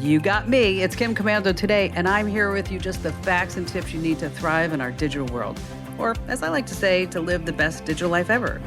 You got me. It's Kim Komando today, and I'm here with you just the facts and tips you need to thrive in our digital world. Or, as I like to say, to live the best digital life ever.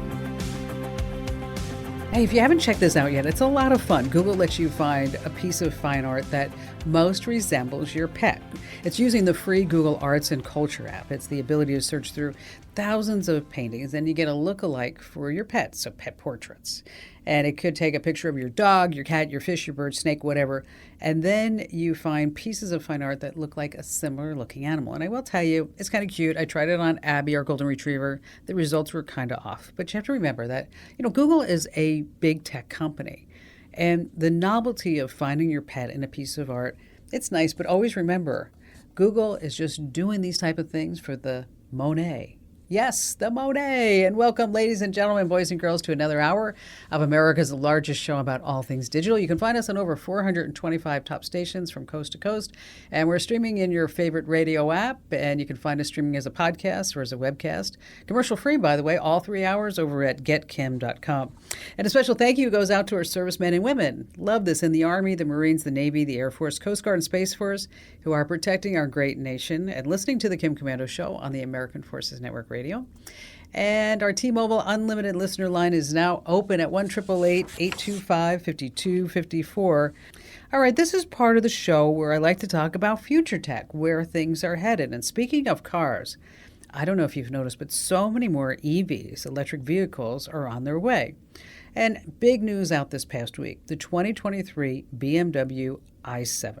Hey, if you haven't checked this out yet, it's a lot of fun. Google lets you find a piece of fine art that most resembles your pet. It's using the free Google Arts and Culture app. It's the ability to search through thousands of paintings, and you get a look-alike for your pet, so pet portraits. And it could take a picture of your dog, your cat, your fish, your bird, snake, whatever, and then you find pieces of fine art that look like a similar-looking animal. And I will tell you, it's kind of cute. I tried it on Abby, our golden retriever. The results were kind of off. But you have to remember that, Google is a big tech company. And the novelty of finding your pet in a piece of art, it's nice, but always remember, Google is just doing these type of things for the Monet. Yes, the Monet. And welcome, ladies and gentlemen, boys and girls, to another hour of America's largest show about all things digital. You can find us on over 425 top stations from coast to coast. And we're streaming in your favorite radio app. And you can find us streaming as a podcast or as a webcast. Commercial free, by the way, all 3 hours over at getkim.com. And a special thank you goes out to our servicemen and women. Love this in the Army, the Marines, the Navy, the Air Force, Coast Guard, and Space Force, who are protecting our great nation and listening to the Kim Komando Show on the American Forces Network Radio. And our T-Mobile Unlimited listener line is now open at 1-888-825-5254. All right, this is part of the show where I like to talk about future tech, where things are headed. And speaking of cars, I don't know if you've noticed, but so many more EVs, electric vehicles, are on their way. And big news out this past week, the 2023 BMW i7.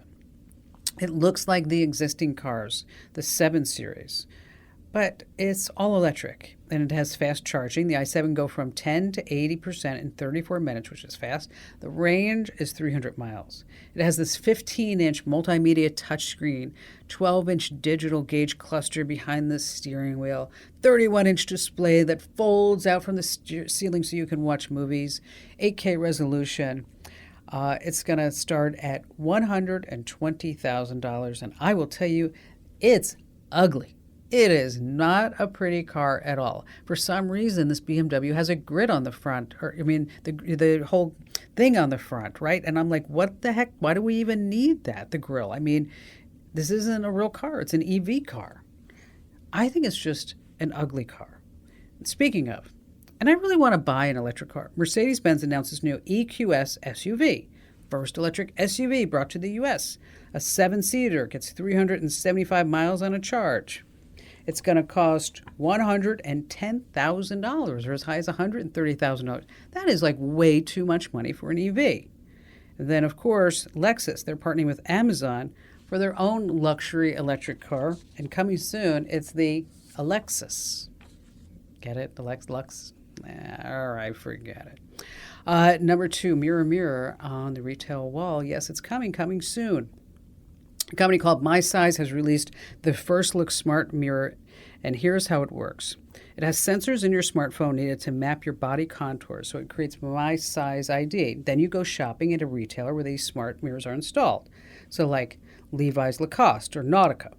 It looks like the existing cars, the 7 Series. But it's all electric, and it has fast charging. The i7 go from 10 to 80% in 34 minutes, which is fast. The range is 300 miles. It has this 15-inch multimedia touchscreen, 12-inch digital gauge cluster behind the steering wheel, 31-inch display that folds out from the ceiling so you can watch movies, 8K resolution. It's going to start at $120,000, and I will tell you, it's ugly. It is not a pretty car at all. For some reason, this BMW has a grid on the front, the whole thing on the front, right? And I'm like, what the heck? Why do we even need that, the grille? I mean, this isn't a real car. It's an EV car. I think it's just an ugly car. Speaking of, and I really want to buy an electric car, Mercedes-Benz announced its new EQS SUV. First electric SUV brought to the U.S. A 7-seater gets 375 miles on a charge. It's going to cost $110,000 or as high as $130,000. That is like way too much money for an EV. And then, of course, Lexus, they're partnering with Amazon for their own luxury electric car. And coming soon, it's the Alexis. Get it? The Lux? All right, forget it. Number 2, mirror, mirror on the retail wall. Yes, it's coming soon. A company called My Size has released the first look smart mirror, and here's how it works. It has sensors in your smartphone needed to map your body contours, so it creates My Size ID. Then you go shopping at a retailer where these smart mirrors are installed, so like Levi's, Lacoste, or Nautica.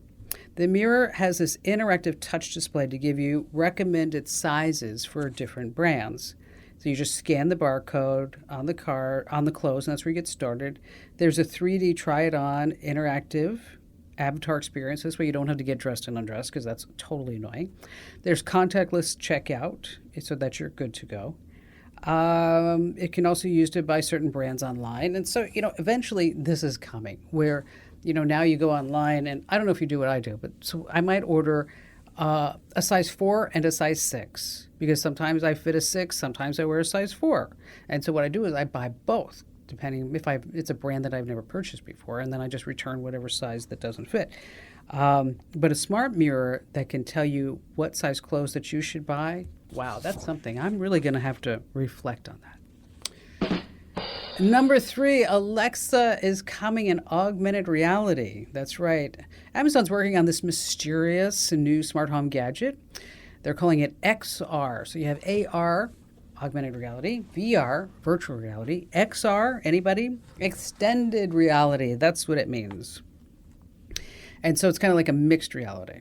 The mirror has this interactive touch display to give you recommended sizes for different brands. So you just scan the barcode on the clothes, and that's where you get started. There's a 3D try-it-on interactive avatar experience. This way you don't have to get dressed and undressed because that's totally annoying. There's contactless checkout so that you're good to go. It can also be used to buy certain brands online. And so, eventually this is coming where, now you go online, and I don't know if you do what I do, but so I might order a size 4 and a size 6 because sometimes I fit a 6, sometimes I wear a size 4. And so what I do is I buy both, depending if it's a brand that I've never purchased before, and then I just return whatever size that doesn't fit. But a smart mirror that can tell you what size clothes that you should buy, wow, that's something. I'm really going to have to reflect on that. Number 3, Alexa is coming in augmented reality. That's right. Amazon's working on this mysterious new smart home gadget. They're calling it XR. So you have AR, augmented reality, VR, virtual reality, XR, anybody? Extended reality. That's what it means. And so it's kind of like a mixed reality.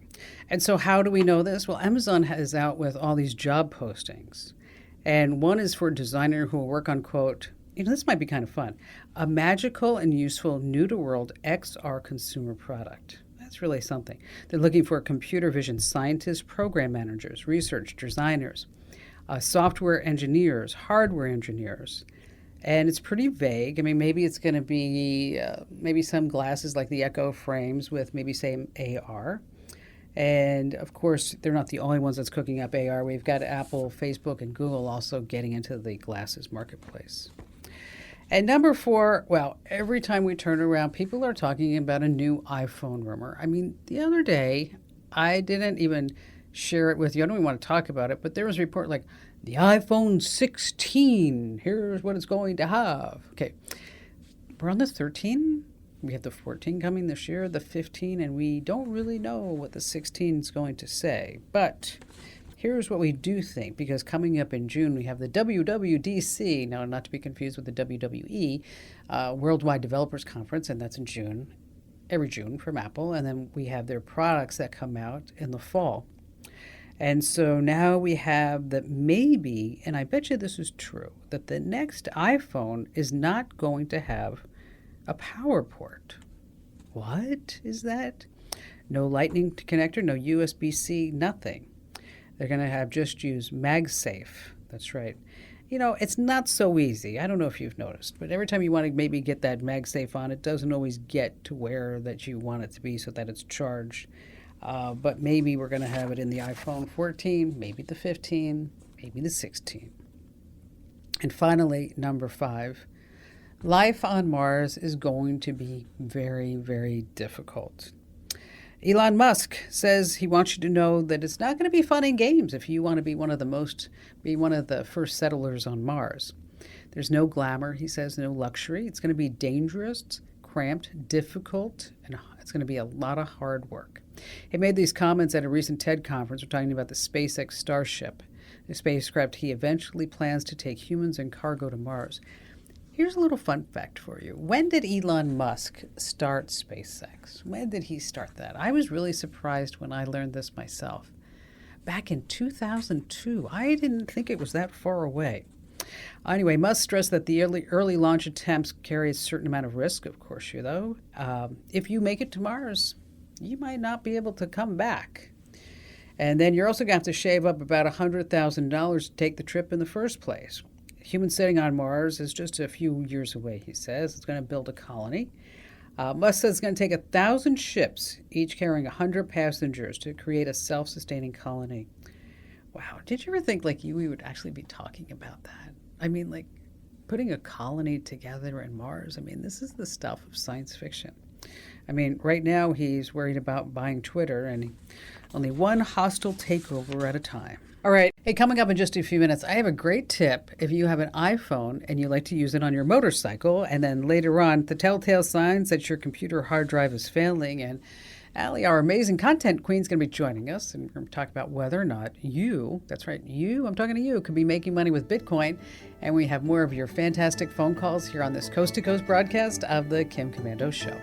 And so how do we know this? Well, Amazon is out with all these job postings. And one is for a designer who will work on, quote, this might be kind of fun. A magical and useful new-to-world XR consumer product. That's really something. They're looking for computer vision scientists, program managers, research designers, software engineers, hardware engineers. And it's pretty vague. I mean, maybe it's going to be maybe some glasses like the Echo frames with maybe, say, AR. And of course, they're not the only ones that's cooking up AR. We've got Apple, Facebook, and Google also getting into the glasses marketplace. And number 4, well, every time we turn around, people are talking about a new iPhone rumor. I mean, the other day, I didn't even share it with you. I don't even want to talk about it, but there was a report like, the iPhone 16, here's what it's going to have. Okay, we're on the 13. We have the 14 coming this year, the 15, and we don't really know what the 16 is going to say. But here's what we do think, because coming up in June, we have the WWDC, now not to be confused with the WWE, Worldwide Developers Conference, and that's in June, every June from Apple. And then we have their products that come out in the fall. And so now we have that maybe, and I bet you this is true, that the next iPhone is not going to have a power port. What is that? No lightning connector, no USB-C, nothing. They're going to have just use MagSafe. That's right. It's not so easy. I don't know if you've noticed, but every time you want to maybe get that MagSafe on, it doesn't always get to where that you want it to be so that it's charged. But maybe we're going to have it in the iPhone 14, maybe the 15, maybe the 16. And finally, number 5, life on Mars is going to be very, very difficult. Elon Musk says he wants you to know that it's not going to be fun and games if you want to be one of the first settlers on Mars. There's no glamour, he says, no luxury. It's going to be dangerous, cramped, difficult, and it's going to be a lot of hard work. He made these comments at a recent TED conference. We're talking about the SpaceX Starship, the spacecraft he eventually plans to take humans and cargo to Mars. Here's a little fun fact for you. When did Elon Musk start SpaceX? When did he start that? I was really surprised when I learned this myself. Back in 2002. I didn't think it was that far away. Anyway, Musk stressed that the early launch attempts carry a certain amount of risk, of course, if you make it to Mars, you might not be able to come back. And then you're also going to have to shave up about $100,000 to take the trip in the first place. Human setting on Mars is just a few years away, he says. It's going to build a colony. Musk says it's going to take 1,000 ships, each carrying 100 passengers, to create a self-sustaining colony. Wow, did you ever think we would actually be talking about that? I mean, putting a colony together in Mars. I mean, this is the stuff of science fiction. I mean, right now he's worried about buying Twitter, and only one hostile takeover at a time. All right. Hey, coming up in just a few minutes, I have a great tip if you have an iPhone and you like to use it on your motorcycle, and then later on, the telltale signs that your computer hard drive is failing. And Allie, our amazing content queen, is going to be joining us, and we're going to talk about whether or not you, that's right, I'm talking to you, could be making money with Bitcoin. And we have more of your fantastic phone calls here on this Coast to Coast broadcast of the Kim Komando Show.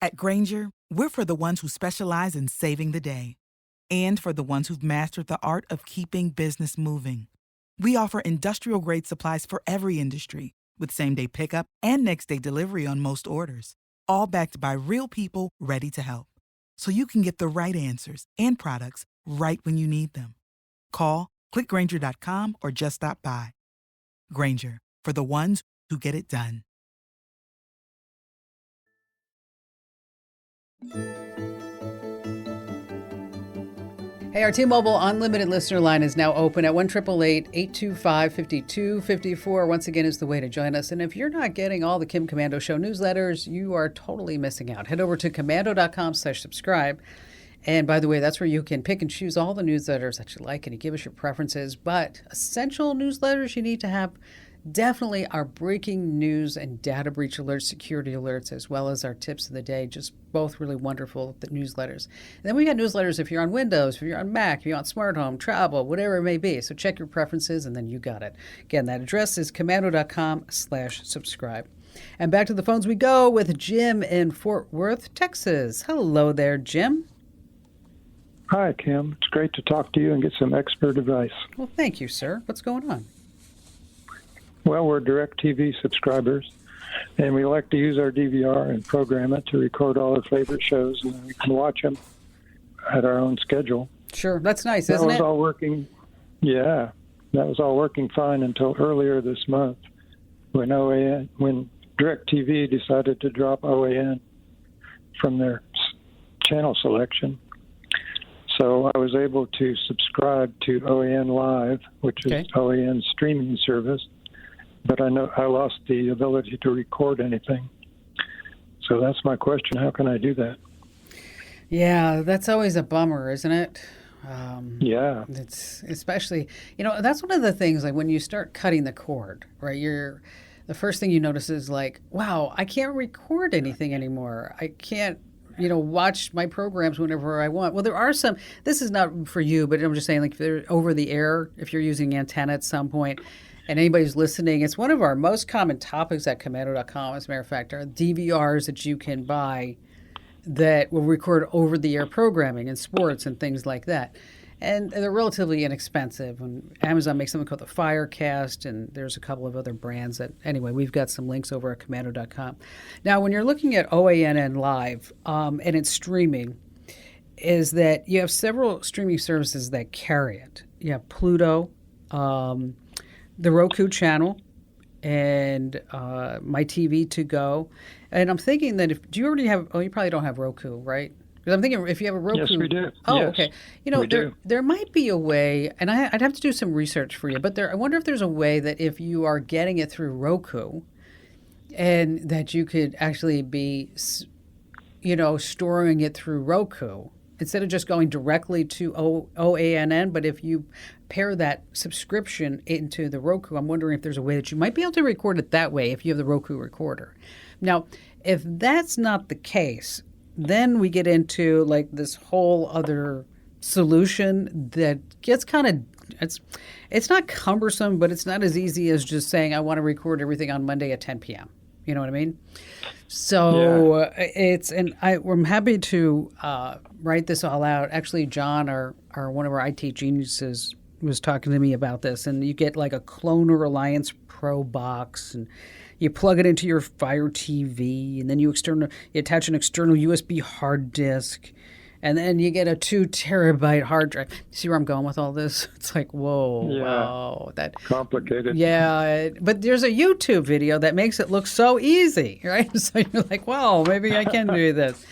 At Grainger, we're for the ones who specialize in saving the day and for the ones who've mastered the art of keeping business moving. We offer industrial-grade supplies for every industry with same-day pickup and next-day delivery on most orders, all backed by real people ready to help. So you can get the right answers and products right when you need them. Call, click Grainger.com, or just stop by. Grainger, for the ones who get it done. Hey, our T-Mobile Unlimited listener line is now open at 1-888-825-5254. Once again, is the way to join us. And if you're not getting all the Kim Komando Show newsletters, you are totally missing out. Head over to komando.com/subscribe. And by the way, that's where you can pick and choose all the newsletters that you like and you give us your preferences. But essential newsletters you need to have definitely our breaking news and data breach alerts, security alerts, as well as our tips of the day. Just both really wonderful, the newsletters. And then we got newsletters if you're on Windows, if you're on Mac, if you're on smart home, travel, whatever it may be. So check your preferences and then you got it. Again, that address is komando.com/subscribe. And back to the phones we go with Jim in Fort Worth, Texas. Hello there, Jim. Hi, Kim. It's great to talk to you and get some expert advice. Well, thank you, sir. What's going on? Well, we're DirecTV subscribers, and we like to use our DVR and program it to record all our favorite shows, and then we can watch them at our own schedule. Sure. That's nice, That isn't was it? all working. Yeah, that was all working fine until earlier this month when DirecTV decided to drop OAN from their channel selection. So I was able to subscribe to OAN Live, which is OAN's streaming service, but I lost the ability to record anything. So that's my question. How can I do that? Yeah, that's always a bummer, isn't it? Yeah. It's especially, that's one of the things, like when you start cutting the cord, right? The first thing you notice is like, wow, I can't record anything anymore. I can't, watch my programs whenever I want. Well, there are some, this is not for you, but I'm just saying, like, if they're over the air, if you're using antenna at some point, and anybody's listening, it's one of our most common topics at Komando.com, as a matter of fact, are DVRs that you can buy that will record over-the-air programming and sports and things like that. And they're relatively inexpensive. And Amazon makes something called the Firecast, and there's a couple of other brands that, anyway, we've got some links over at Komando.com. Now, when you're looking at OANN Live and it's streaming, is that you have several streaming services that carry it. You have Pluto, the Roku channel, and My TV to Go. And I'm thinking that do you already have, you probably don't have Roku, right? Because I'm thinking if you have a Roku. Yes, we do. Oh, yes, okay. we do. There might be a way, and I'd have to do some research for you, but I wonder if there's a way that if you are getting it through Roku, and that you could actually be, storing it through Roku instead of just going directly to OANN, but if you pair that subscription into the Roku, I'm wondering if there's a way that you might be able to record it that way if you have the Roku recorder. Now, if that's not the case, then we get into like this whole other solution that gets kind of, it's not cumbersome, but it's not as easy as just saying I want to record everything on Monday at 10 p.m. You know what I mean? So I'm happy to write this all out. Actually, John, our one of our IT geniuses, was talking to me about this, and you get like a Cloner Alliance Pro box, and you plug it into your Fire TV, and then you attach an external USB hard disk, and then you get a 2 terabyte hard drive. See where I'm going with all this? It's like, whoa, wow, that complicated. Yeah, but there's a YouTube video that makes it look so easy, right? So you're like, wow, maybe I can do this.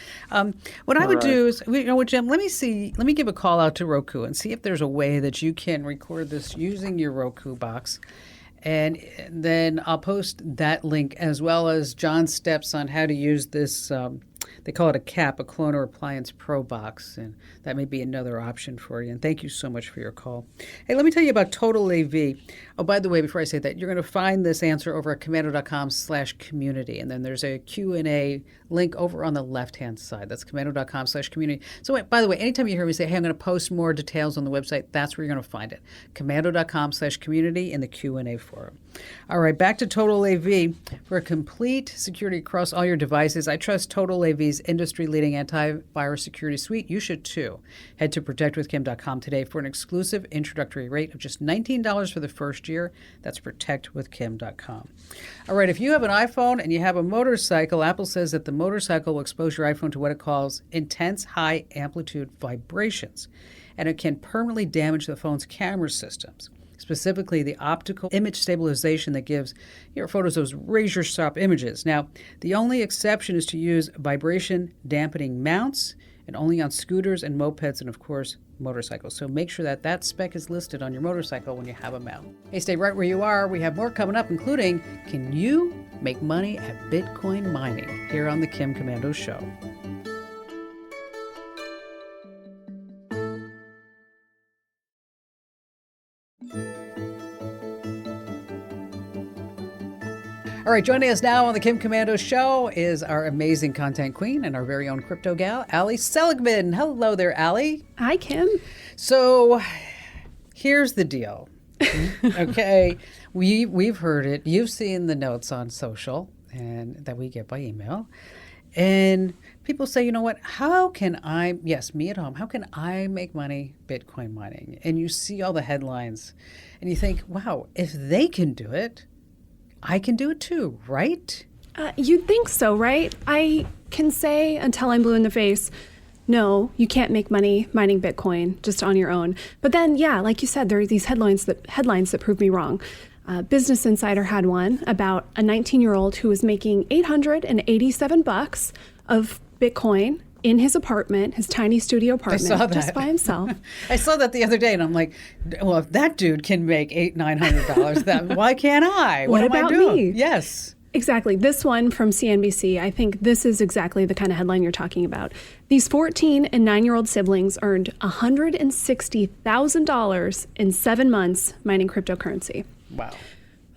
What I would do is, Jim, let me give a call out to Roku and see if there's a way that you can record this using your Roku box. And then I'll post that link as well as John's steps on how to use this. They call it a CAP, a Cloner Appliance Pro box, and that may be another option for you. And thank you so much for your call. Hey, let me tell you about Total AV. Oh, by the way, before I say that, you're going to find this answer over at Komando.com/community, and then there's a Q&A link over on the left-hand side. That's Komando.com/community. So, wait, by the way, anytime you hear me say, hey, I'm going to post more details on the website, that's where you're going to find it. Komando.com/community in the Q&A forum. All right, back to Total AV. For a complete security across all your devices, I trust Total AV's industry-leading antivirus security suite. You should too. Head to protectwithkim.com today for an exclusive introductory rate of just $19 for the first year. That's protectwithkim.com. All right, if you have an iPhone and you have a motorcycle, Apple says that the motorcycle will expose your iPhone to what it calls intense high amplitude vibrations, and it can permanently damage the phone's camera systems. Specifically, the optical image stabilization that gives your photos those razor-sharp images. Now, the only exception is to use vibration dampening mounts, and only on scooters and mopeds and, of course, motorcycles. So make sure that that spec is listed on your motorcycle when you have a mount. Hey, stay right where you are. We have more coming up, including, can you make money at Bitcoin mining? Here on the Kim Komando Show. All right, joining us now on the Kim Komando Show is our amazing content queen and our very own crypto gal, Ali Seligman. Hello there, Ali. Hi, Kim. So here's the deal. Okay, we've heard it. You've seen the notes on social and that we get by email. And people say, you know what, how can I, yes, me at home, how can I make money Bitcoin mining? And you see all the headlines and you think, wow, if they can do it, I can do it too, right? You'd think so, right? I can say until I'm blue in the face, no, you can't make money mining Bitcoin just on your own. But then, yeah, like you said, there are these headlines that prove me wrong. Business Insider had one about a 19-year-old who was making $887 of Bitcoin in his apartment, his tiny studio apartment, just by himself. I saw that the other day, and I'm like, well, if that dude can make $900, then why can't I? What am I about doing? me? Yes. Exactly. This one from CNBC, I think this is exactly the kind of headline you're talking about. These 14 and 9-year-old siblings earned $160,000 in 7 months mining cryptocurrency. Wow.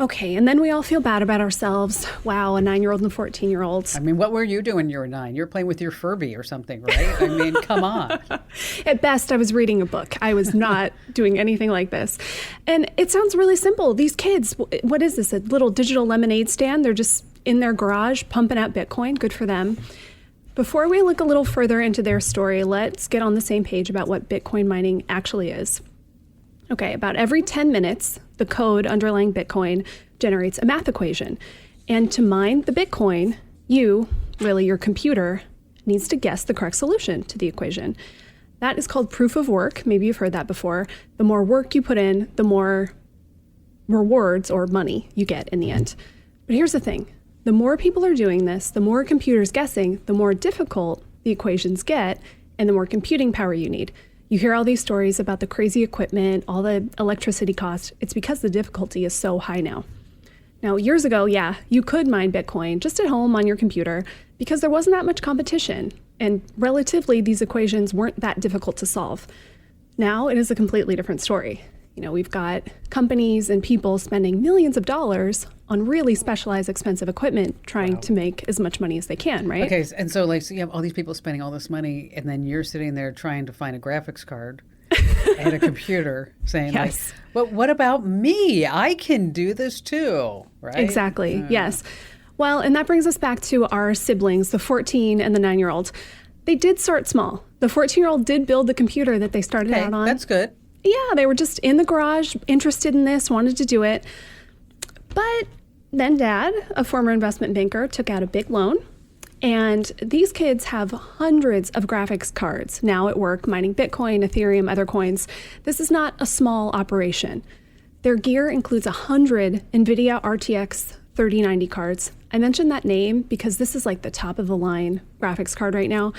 Okay, and then we all feel bad about ourselves. Wow, a 9-year-old and 14-year-old. I mean, what were you doing when you were 9? You were playing with your Furby or something, right? I mean, come on. At best, I was reading a book. I was not doing anything like this. And it sounds really simple. These kids, what is this, a little digital lemonade stand? They're just in their garage pumping out Bitcoin. Good for them. Before we look a little further into their story, let's get on the same page about what Bitcoin mining actually is. Okay, about every 10 minutes, the code underlying Bitcoin generates a math equation. And to mine the Bitcoin, your computer, needs to guess the correct solution to the equation. That is called proof of work. Maybe you've heard that before. The more work you put in, the more rewards or money you get in the end. But here's the thing. The more people are doing this, the more computers guessing, the more difficult the equations get, and the more computing power you need. You hear all these stories about the crazy equipment, all the electricity costs. It's because the difficulty is so high now. Now, years ago, yeah, you could mine Bitcoin just at home on your computer because there wasn't that much competition. And relatively, these equations weren't that difficult to solve. Now, it is a completely different story. We've got companies and people spending millions of dollars on really specialized, expensive equipment trying to make as much money as they can, right? Okay, and so you have all these people spending all this money, and then you're sitting there trying to find a graphics card and a computer saying, yes. But what about me? I can do this too, right? Exactly, yes. Well, and that brings us back to our siblings, the 14 and the 9-year-old. They did start small. The 14-year-old did build the computer that they started out on. That's good. Yeah, they were just in the garage, interested in this, wanted to do it. But then Dad, a former investment banker, took out a big loan. And these kids have hundreds of graphics cards now at work, mining Bitcoin, Ethereum, other coins. This is not a small operation. Their gear includes 100 NVIDIA RTX 3090 cards. I mentioned that name because this is like the top of the line graphics card right now.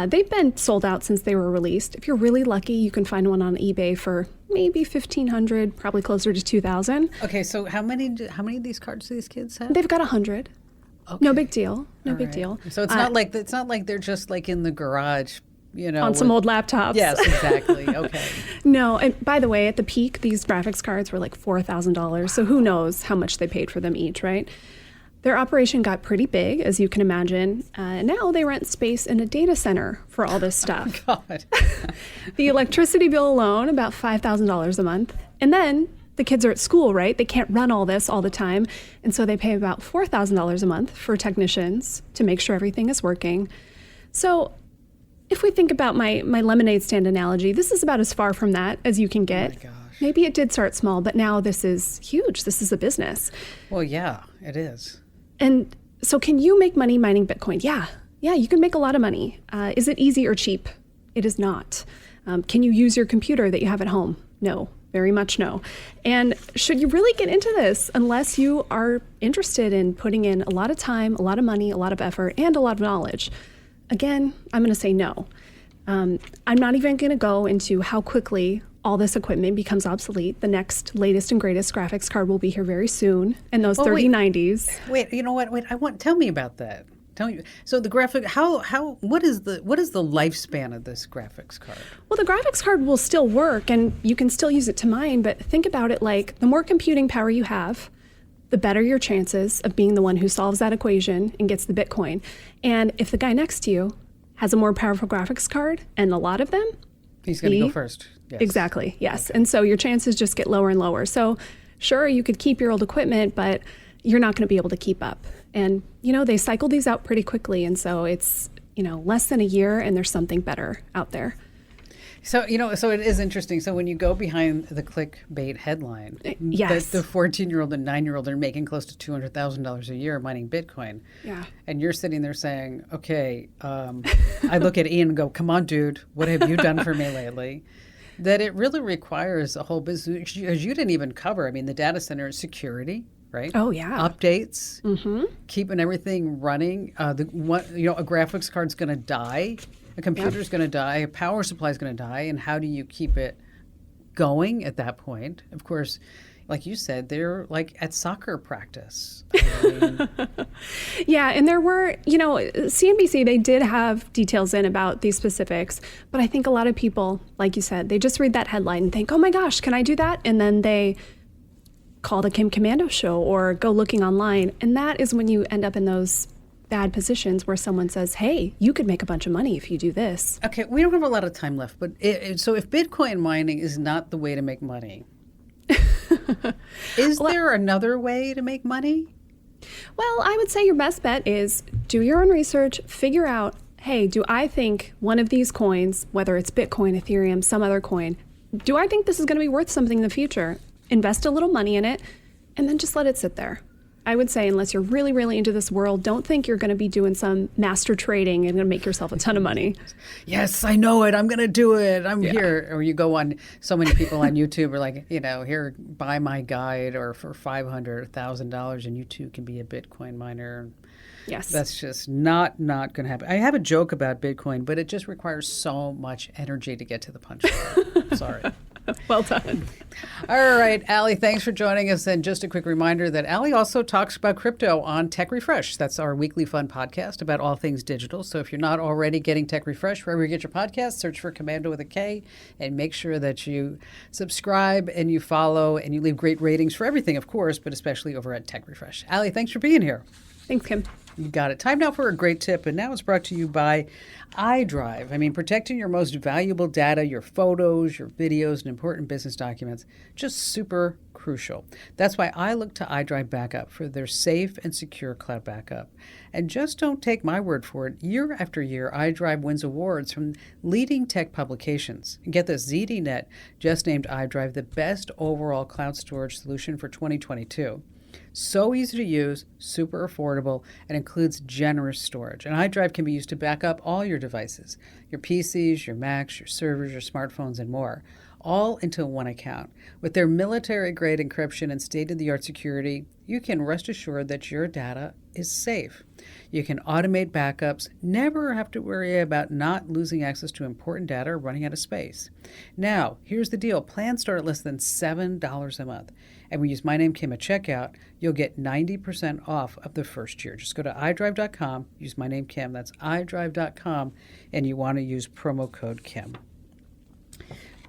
They've been sold out since they were released. If you're really lucky, you can find one on eBay for maybe $1,500, probably closer to $2,000. Okay, so how many of these cards do these kids have? They've got 100. Okay. No big deal. No big deal. So it's not like they're just like in the garage, on some old laptops. Yes, exactly. Okay. No, and by the way, at the peak, these graphics cards were like $4,000. So who knows how much they paid for them each, right? Their operation got pretty big, as you can imagine. Now they rent space in a data center for all this stuff. Oh, God. The electricity bill alone, about $5,000 a month. And then the kids are at school, right? They can't run all this all the time. And so they pay about $4,000 a month for technicians to make sure everything is working. So if we think about my lemonade stand analogy, this is about as far from that as you can get. Oh my gosh. Maybe it did start small, but now this is huge. This is a business. Well, yeah, it is. And so can you make money mining Bitcoin? Yeah, you can make a lot of money. Is it easy or cheap? It is not. Can you use your computer that you have at home? No, very much no. And should you really get into this unless you are interested in putting in a lot of time, a lot of money, a lot of effort, and a lot of knowledge? Again, I'm going to say no. I'm not even going to go into how quickly all this equipment becomes obsolete. The next latest and greatest graphics card will be here very soon, and those 3090s. Wait, you know what? Tell me about that. Tell me. So the graphic, what is the lifespan of this graphics card? Well, the graphics card will still work, and you can still use it to mine. But think about it like the more computing power you have, the better your chances of being the one who solves that equation and gets the Bitcoin. And if the guy next to you has a more powerful graphics card, and a lot of them, he's going to go first. Yes. Exactly, yes. Okay. And so your chances just get lower and lower. So sure, you could keep your old equipment, but you're not going to be able to keep up. And, they cycle these out pretty quickly. And so it's, less than a year, and there's something better out there. So, so it is interesting. So when you go behind the clickbait headline, yes, the 14-year-old and 9-year-old are making close to $200,000 a year mining Bitcoin. Yeah. And you're sitting there saying, okay, I look at Ian and go, come on, dude, what have you done for me lately? That it really requires a whole business, as you didn't even cover. I mean, the data center security, right? Oh, yeah. Updates, keeping everything running. A graphics card's going to die. A computer's going to die, a power supply is going to die, and how do you keep it going at that point? Of course, like you said, they're like at soccer practice. Yeah, and there were, CNBC, they did have details in about these specifics, but I think a lot of people, like you said, they just read that headline and think, oh my gosh, can I do that? And then they call the Kim Komando show or go looking online, and that is when you end up in those bad positions where someone says, hey, you could make a bunch of money if you do this. Okay, we don't have a lot of time left, but so if Bitcoin mining is not the way to make money, is there another way to make money? Well, I would say your best bet is do your own research, figure out, hey, do I think one of these coins, whether it's Bitcoin, Ethereum, some other coin, do I think this is going to be worth something in the future? Invest a little money in it, and then just let it sit there. I would say, unless you're really, really into this world, don't think you're going to be doing some master trading and going to make yourself a ton of money. Yes, I know it. I'm going to do it. I'm here. Or you go on, so many people on YouTube are like, here, buy my guide, or for $500, $1,000, and you too can be a Bitcoin miner. Yes. That's just not going to happen. I have a joke about Bitcoin, but it just requires so much energy to get to the punchline. Sorry. Well done. All right, Allie, thanks for joining us. And just a quick reminder that Allie also talks about crypto on Tech Refresh. That's our weekly fun podcast about all things digital. So if you're not already getting Tech Refresh, wherever you get your podcast, search for Komando with a K, and make sure that you subscribe and you follow and you leave great ratings for everything, of course, but especially over at Tech Refresh. Allie, thanks for being here. Thanks, Kim. You got it. Time now for a great tip, and now it's brought to you by iDrive. I mean, protecting your most valuable data, your photos, your videos, and important business documents, just super crucial. That's why I look to iDrive Backup for their safe and secure cloud backup. And just don't take my word for it. Year after year, iDrive wins awards from leading tech publications. And get this, ZDNet just named iDrive the best overall cloud storage solution for 2022. So easy to use, super affordable, and includes generous storage. And iDrive can be used to back up all your devices, your PCs, your Macs, your servers, your smartphones, and more, all into one account. With their military-grade encryption and state-of-the-art security, you can rest assured that your data is safe. You can automate backups, never have to worry about not losing access to important data or running out of space. Now, here's the deal. Plans start at less than $7 a month. And we use my name, Kim, at checkout. You'll get 90% off of the first year. Just go to iDrive.com, use my name, Kim. That's iDrive.com, and you want to use promo code Kim.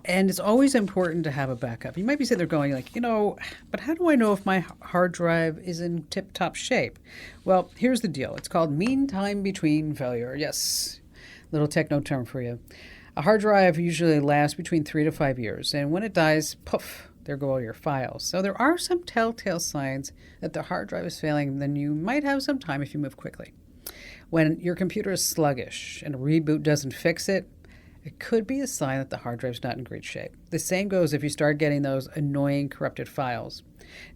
And it's always important to have a backup. You might be sitting there going like, but how do I know if my hard drive is in tip-top shape? Well, here's the deal. It's called mean time between failure. Yes, little techno term for you. A hard drive usually lasts between 3 to 5 years, and when it dies, poof, there go all your files. So there are some telltale signs that the hard drive is failing, then you might have some time if you move quickly. When your computer is sluggish and a reboot doesn't fix it, it could be a sign that the hard drive's not in great shape. The same goes if you start getting those annoying corrupted files.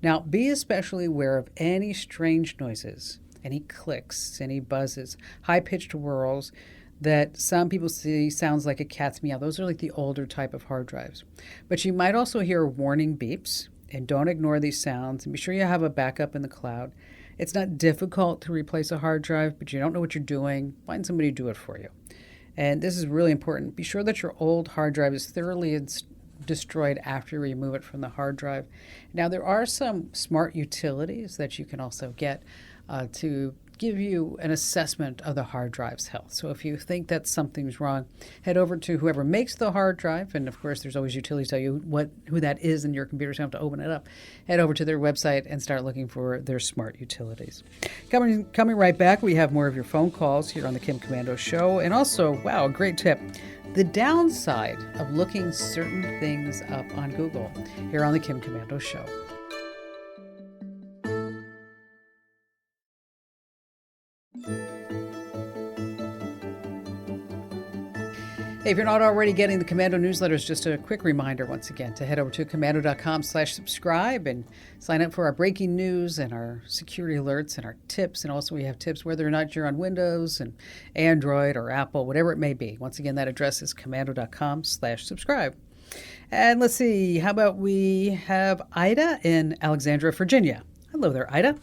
Now, be especially aware of any strange noises, any clicks, any buzzes, high-pitched whirls that some people see sounds like a cat's meow. Those are like the older type of hard drives. But you might also hear warning beeps, and don't ignore these sounds, and be sure you have a backup in the cloud. It's not difficult to replace a hard drive, but you don't know what you're doing, find somebody to do it for you. And this is really important. Be sure that your old hard drive is thoroughly destroyed after you remove it from the hard drive. Now, there are some smart utilities that you can also get to give you an assessment of the hard drive's health. So if you think that something's wrong, head over to whoever makes the hard drive, and of course there's always utilities tell you who that is in your computer, so you don't have to open it up. Head over to their website and start looking for their smart utilities. Coming right back, we have more of your phone calls here on the Kim Komando Show, and also, wow, a great tip, the downside of looking certain things up on Google here on the Kim Komando Show. Hey, if you're not already getting the Komando newsletters, just a quick reminder once again to head over to komando.com/subscribe and sign up for our breaking news and our security alerts and our tips. And also we have tips whether or not you're on Windows and Android or Apple, whatever it may be. Once again, that address is komando.com/subscribe. And let's see, how about we have Ida in Alexandria, Virginia. Hello there, Ida.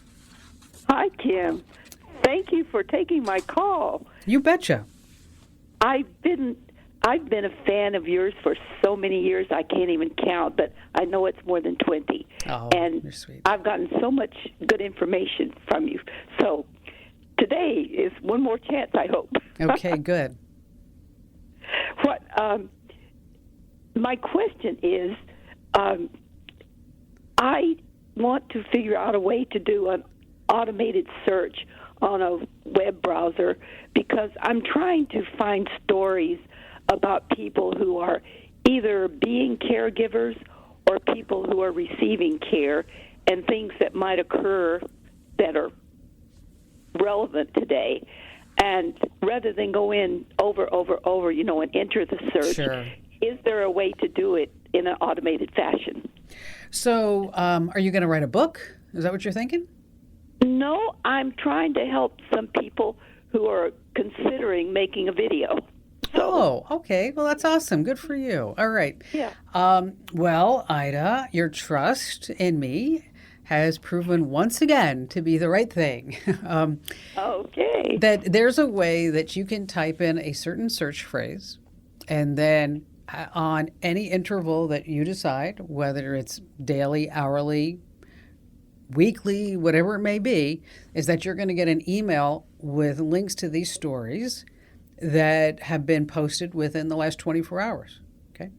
Hi, Kim. Thank you for taking my call. You betcha. I've been a fan of yours for so many years I can't even count, but I know it's more than 20. Oh, and you're sweet. I've gotten so much good information from you. So today is one more chance, I hope. Okay, good. What my question is, I want to figure out a way to do an automated search on a web browser because I'm trying to find stories about people who are either being caregivers or people who are receiving care and things that might occur that are relevant today. And rather than go in over, and enter the search, Sure. Is there a way to do it in an automated fashion? So, are you going to write a book? Is that what you're thinking? No, I'm trying to help some people who are considering making a video. Oh, okay. Well, that's awesome. Good for you. All right. Yeah. Well, Ida, your trust in me has proven once again to be the right thing. Okay. That there's a way that you can type in a certain search phrase, and then on any interval that you decide, whether it's daily, hourly, weekly, whatever it may be, is that you're going to get an email with links to these stories that have been posted within the last 24 hours. Okay.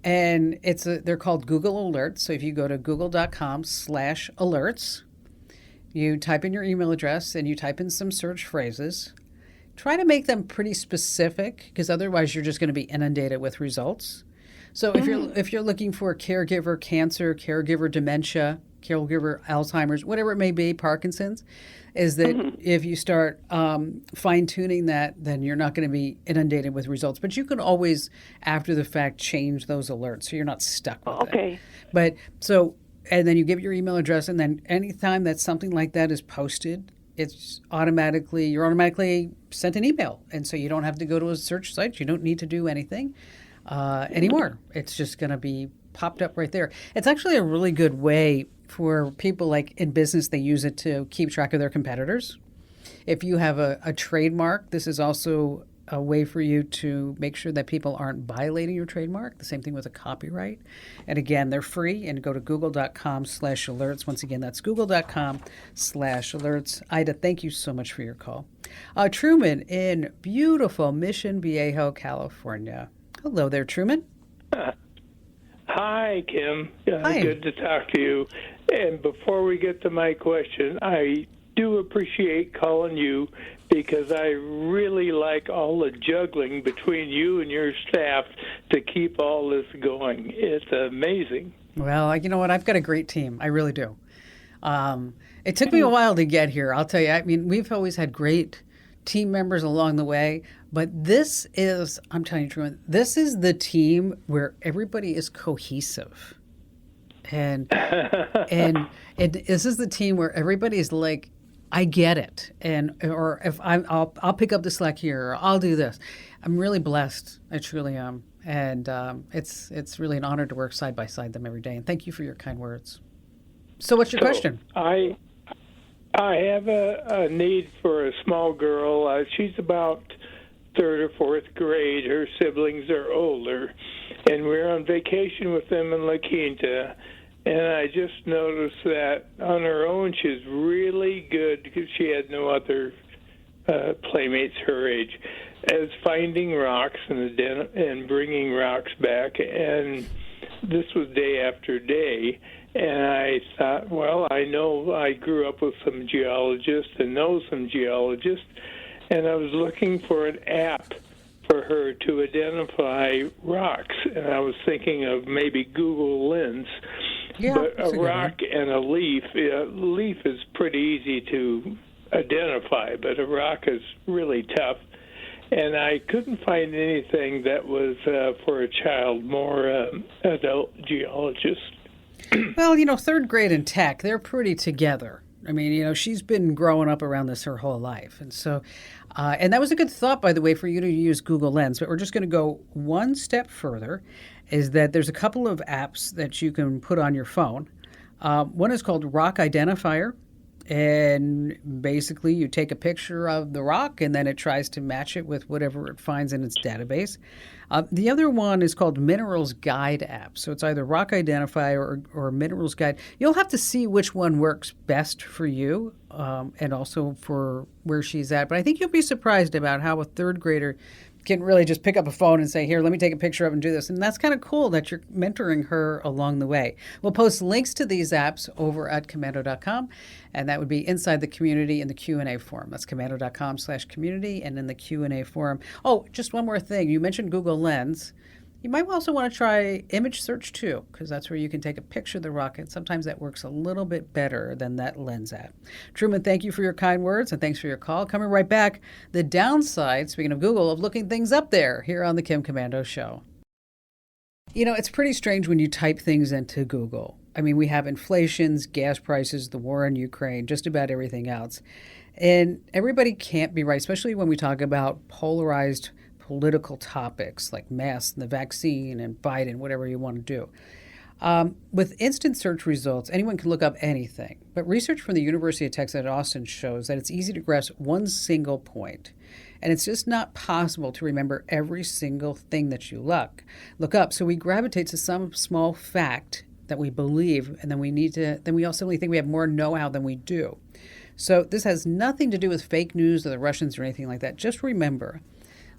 And they're called Google Alerts. So if you go to google.com/alerts, you type in your email address and you type in some search phrases. Try to make them pretty specific because otherwise you're just going to be inundated with results. So if you're looking for caregiver cancer, caregiver dementia, caregiver Alzheimer's, whatever it may be, Parkinson's, is that if you start fine-tuning that, then you're not going to be inundated with results. But you can always, after the fact, change those alerts so you're not stuck with it. Okay. But and then you give your email address, and then anytime that something like that is posted, you're automatically sent an email. And so you don't have to go to a search site. You don't need to do anything anymore. It's just going to be popped up right there. It's actually a really good way for people like in business, they use it to keep track of their competitors. If you have a trademark, this is also a way for you to make sure that people aren't violating your trademark. The same thing with a copyright. And again, they're free, and go to google.com/alerts. Once again, that's google.com/alerts. Ida, thank you so much for your call. Truman in beautiful Mission Viejo, California. Hello there, Truman. Hi, Kim. Hi. Good to talk to you. And before we get to my question, I do appreciate calling you because I really like all the juggling between you and your staff to keep all this going. It's amazing. Well, you know what? I've got a great team. I really do. It took me a while to get here. I'll tell you. I mean, we've always had great team members along the way, but I'm telling you, Truman, this is the team where everybody is cohesive. And this is the team where everybody is like, I get it, or if I'll pick up the slack here, or I'll do this. I'm really blessed. I truly am, and it's really an honor to work side by side them every day. And thank you for your kind words. So, what's your question? I have a need for a small girl. She's about third or fourth grade. Her siblings are older, and we're on vacation with them in La Quinta. And I just noticed that on her own, she's really good because she had no other playmates her age, as finding rocks and bringing rocks back. And this was day after day. And I thought, well, I know I grew up with some geologists and know some geologists, and I was looking for an app for her to identify rocks. And I was thinking of maybe Google Lens. Yeah, but that's a good rock one. and a leaf is pretty easy to identify, but a rock is really tough. and I couldn't find anything that was for a child, more adult geologist. Well, third grade and tech, they're pretty together. I mean, she's been growing up around this her whole life. And so, and that was a good thought, by the way, for you to use Google Lens. But we're just going to go one step further, is that there's a couple of apps that you can put on your phone. One is called Rock Identifier. And basically, you take a picture of the rock, and then it tries to match it with whatever it finds in its database. The other one is called Minerals Guide app. So it's either Rock Identifier or Minerals Guide. You'll have to see which one works best for you and also for where she's at. But I think you'll be surprised about how a third grader can really just pick up a phone and say, here, let me take a picture of it and do this. And that's kind of cool that you're mentoring her along the way. We'll post links to these apps over at Komando.com, and that would be inside the community in the Q&A forum. That's Komando.com/community and in the Q&A forum. Oh, just one more thing. You mentioned Google Lens. You might also want to try image search too, because that's where you can take a picture of the rock, and sometimes that works a little bit better than that Lens app. Truman, thank you for your kind words, and thanks for your call. Coming right back, the downside, speaking of Google, of looking things up there here on the Kim Komando Show. It's pretty strange when you type things into Google. I mean, we have inflations, gas prices, the war in Ukraine, just about everything else. And everybody can't be right, especially when we talk about polarized political topics like masks and the vaccine and Biden, whatever you want to do. With instant search results, anyone can look up anything. But research from the University of Texas at Austin shows that it's easy to grasp one single point. And it's just not possible to remember every single thing that you look up. So we gravitate to some small fact that we believe, and then we also think we have more know-how than we do. So this has nothing to do with fake news or the Russians or anything like that. Just remember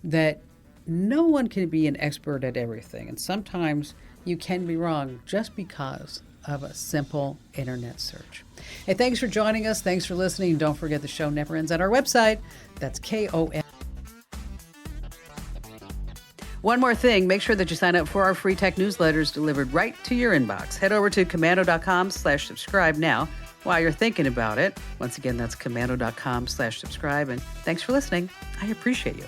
that no one can be an expert at everything. And sometimes you can be wrong just because of a simple internet search. Hey, thanks for joining us. Thanks for listening. Don't forget the show never ends at our website. That's KOM. One more thing, make sure that you sign up for our free tech newsletters delivered right to your inbox. Head over to Komando.com/subscribe now while you're thinking about it. Once again, that's Komando.com/subscribe. And thanks for listening. I appreciate you.